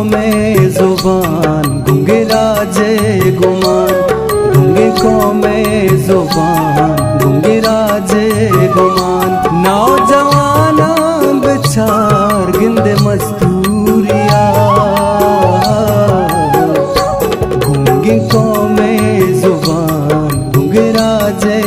में जुबान गूंगे राजे गुमान, गूंगे को में जुबान गूंगे राजे गुमान। नौजवान बिचार गिंदे मस्तूरिया, गूंगे को में जुबान गूंगे राजे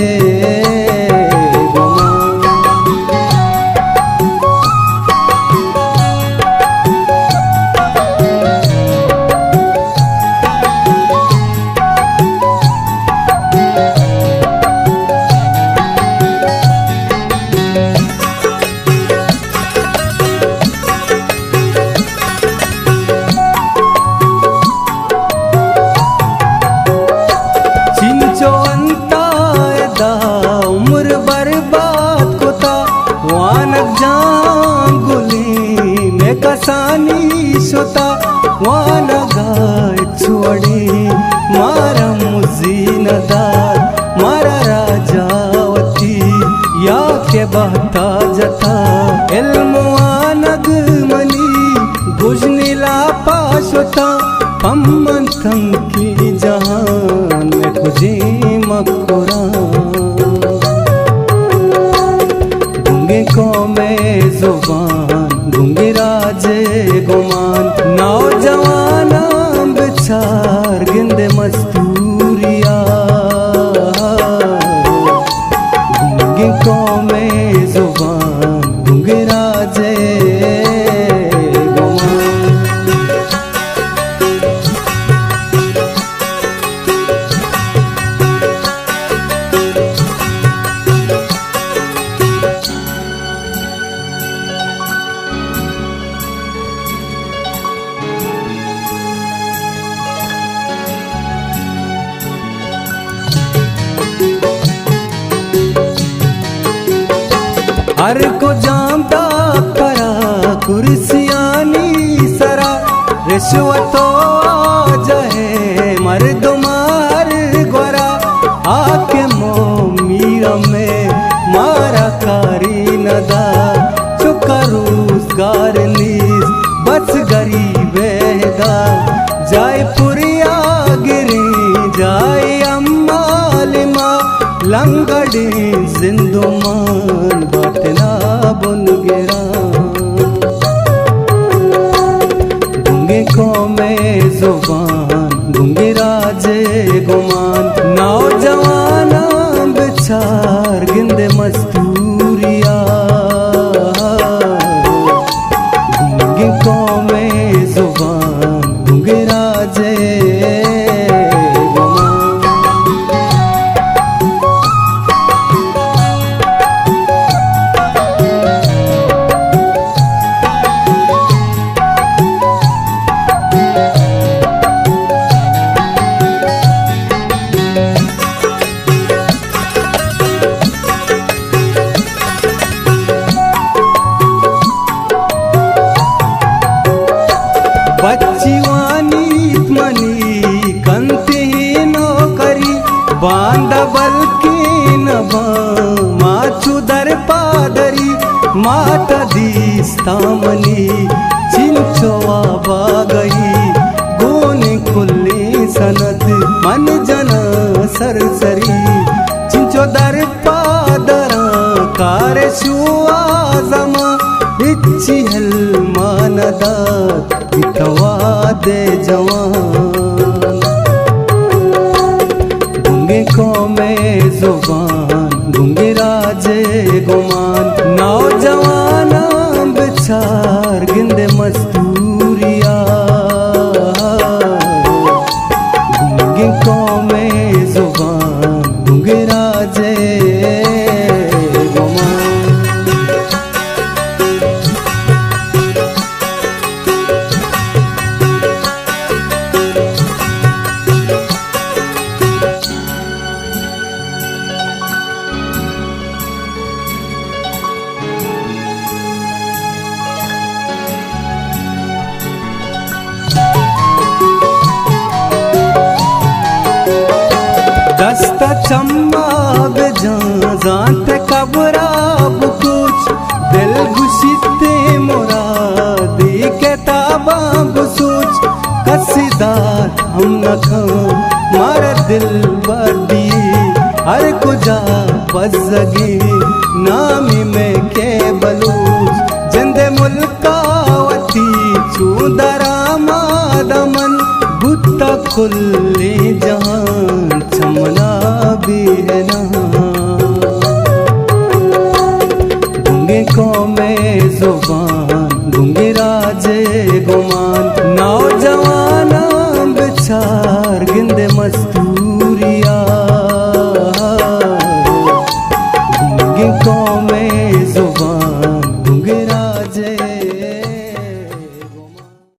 उम्र बर्बाद कोता वानक जान गुली में कसानी सोता वाना गाय छोड़ी मारा मुजीनदार मारा राजावती या के बहता जता इल्म वानग मनी गुजनीला पास होता पम्मन की जहान में खुजी मकुरा। गूंगे को में जुबान गूंगे राजे गुमान, नौजवान बिचार गिंदे मस्तूरिया, गूंगे को में जुबान गूंगे राजे हर को जानता करा कुर्सियानी सरा रिश्वतो जहे मर्द मार गोरा आके मीरा में मारा कारी नदा चुका रोजगार नीस बस गरीब दा जाए पुरिया गिरी जाए अम्मालिमा लंगड़ी जिंदुमान बाटना बुन गिरा। गूंगे को में जुबान गूंगे राजे गुमान, नौजवान बिचार गिंदे मस्तूरिया, गूंगे को में जुबान गूंगे राजे बच्चीवानी मनी कंते नौकरी बांधा बल्कि नभा माचु दर पादरी माता दीस्तामनी चिंचवा बागई गोने खुली सनत मन जन सरसरी चिंचो दर पादरा कार शुआ जमा इच्छी हल मानदा इतवा दे जवान। गूंगे को में जुबान गूंगे राजे गुमान, नौजवान बिचार गिंदे मस्तूरिया, गूंगे को में जुबान गूंगे राजे दस्ता चम्मा बेजान कबरा कुछ दिल घुसीते मुरादी के ताबा सोच नखा मार दिल बदी हर कुजा बजगे नामी में के बलूच जिंदे मुल्कावती चूदरा मादमन बुत्ता खुले जहां